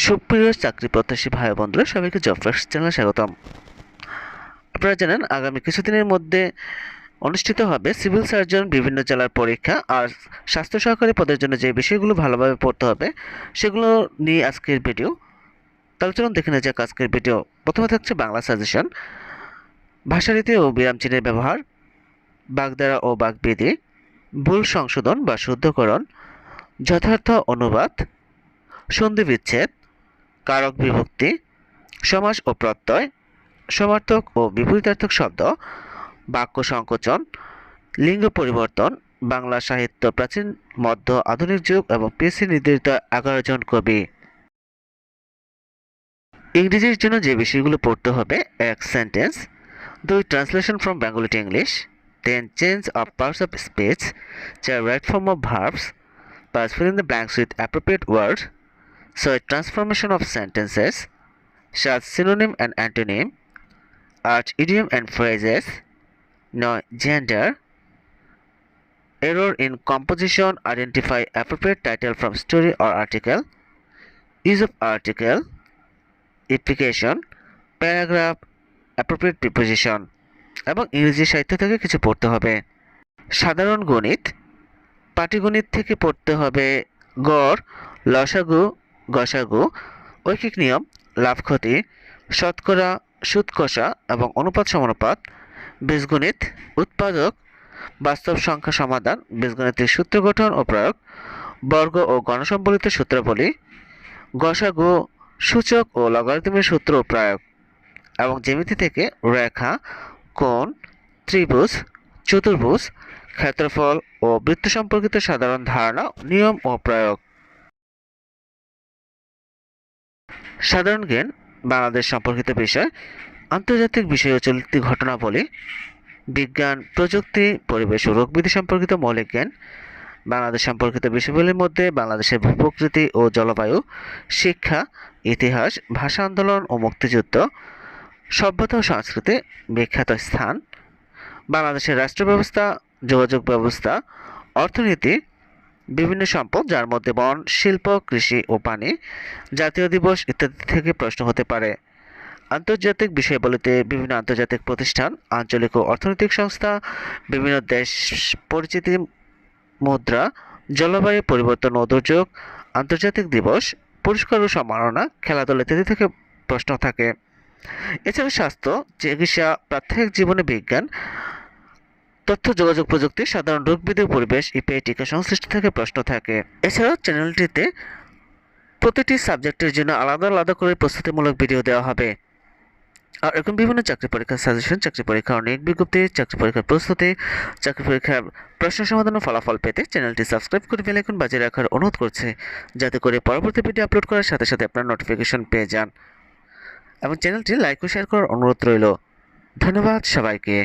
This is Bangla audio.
সুপ্রিয় চাকরি প্রত্যাশী ভাই বন্ধুরা, সবাইকে জব ফার্স্ট চ্যানেলে স্বাগতম। আপনারা জানেন আগামী কিছুদিনের মধ্যে অনুষ্ঠিত হবে সিভিল সার্জন বিভিন্ন জেলার পরীক্ষা। আর স্বাস্থ্য সহকারী পদের জন্য যে বিষয়গুলো ভালোভাবে পড়তে হবে সেগুলো নিয়ে আজকের ভিডিও। তাহলে চলুন দেখে নেওয়া যাক আজকের ভিডিও। প্রথমে থাকছে বাংলা সাজেশন, ভাষারীতি ও বিরাম চিহ্নের ব্যবহার, বাগধারা ও বাগবিধি, ভুল সংশোধন বা শুদ্ধকরণ, যথার্থ অনুবাদ, সন্ধি বিচ্ছেদ, কারক বিভক্তি, সমাস ও প্রত্যয়, সমার্থক ও বিপরীতার্থক শব্দ, বাক্য সংকোচন, লিঙ্গ পরিবর্তন, বাংলা সাহিত্য প্রাচীন মধ্য আধুনিক যুগ এবং পিএসসি নির্ধারিত 11 জন কবি। ইংরেজির জন্য যে বিষয়গুলো পড়তে হবে: 1. Sentence, 2. Translation from Bengali to English, 10. Change of parts of speech, 4. Right form of verbs, 5. fill in the blanks with appropriate words, 6. transformation of sentences, 7. synonym and antonym, 8. idiom and phrases, 9. gender, error in composition, identify appropriate title from story or article, use of article, implication, paragraph, appropriate preposition। এবং ইংরেজি সাহিত্য থেকে কিছু পড়তে হবে। সাধারণ গণিত, পাটিগণিত থেকে পড়তে হবে গড়, লসাগু, গসাগু, ঐকিক নিয়ম, লাভ ক্ষতি, শতকরা, সুদ কষা এবং অনুপাত সমানুপাত, বীজগণিত, উৎপাদক, বাস্তব সংখ্যা সমাধান, বীজগণিতের সূত্র গঠন ও প্রয়োগ, বর্গ ও গণসম্বলিত সূত্রাবলী, গসাগু, সূচক ও লগারিদমের সূত্র ও প্রয়োগ। এবং জ্যামিতি থেকে রেখা, কোণ, ত্রিভুজ, চতুর্ভুজ, ক্ষেত্রফল ও বৃত্ত সম্পর্কিত সাধারণ ধারণা, নিয়ম ও প্রয়োগ। সাধারণ জ্ঞান, বাংলাদেশ সম্পর্কিত বিষয়, আন্তর্জাতিক বিষয় ও চলতি ঘটনাবলী, বিজ্ঞান, প্রযুক্তি, পরিবেশ ও রোগবিধি সম্পর্কিত মৌলিক জ্ঞান, বাংলাদেশ সম্পর্কিত বিষয়গুলির মধ্যে বাংলাদেশের ভূপ্রকৃতি ও জলবায়ু, শিক্ষা, ইতিহাস, ভাষা আন্দোলন ও মুক্তিযুদ্ধ, সভ্যতা ও সংস্কৃতি, বিখ্যাত স্থান, বাংলাদেশের রাষ্ট্র ব্যবস্থা, যোগাযোগ ব্যবস্থা, অর্থনীতি, বিভিন্ন সম্পদ যার মধ্যে বন, শিল্প, কৃষি ও পানি, জাতীয় দিবস ইত্যাদি থেকে প্রশ্ন হতে পারে। আন্তর্জাতিক বিষয় বলতে বিভিন্ন আন্তর্জাতিক প্রতিষ্ঠান, আঞ্চলিক ও অর্থনৈতিক সংস্থা, বিভিন্ন দেশ পরিচিতি, মুদ্রা, জলবায়ু পরিবর্তন ও দুর্যোগ, আন্তর্জাতিক দিবস, পুরস্কার ও সম্মাননা, খেলাধুলা ইত্যাদি থেকে প্রশ্ন থাকে। এছাড়া স্বাস্থ্য, চিকিৎসা, প্রাত্যহিক জীবনে বিজ্ঞান, তথ্য যোগাযোগ প্রযুক্তি, সাধারণ রোগবিধি ও পরিবেশ, ইপিআই টিকা সংশ্লিষ্ট থেকে প্রশ্ন থাকে। এছাড়াও চ্যানেলটিতে প্রতিটি সাবজেক্টের জন্য আলাদা আলাদা করে প্রস্তুতিমূলক ভিডিও দেওয়া হবে। আর এরকম বিভিন্ন চাকরি পরীক্ষার সাজেশন, চাকরি পরীক্ষার অনেক বিজ্ঞপ্তি, চাকরি পরীক্ষার প্রস্তুতি, চাকরি পরীক্ষার প্রশ্ন সমাধান ও ফলাফল পেতে চ্যানেলটি সাবস্ক্রাইব করে বেল আইকন বাজিয়ে রাখার অনুরোধ করছে, যাতে করে পরবর্তী ভিডিও আপলোড করার সাথে সাথে আপনার নোটিফিকেশন পেয়ে যান। এবং চ্যানেলটি লাইক ও শেয়ার করার অনুরোধ রইল। ধন্যবাদ সবাইকে।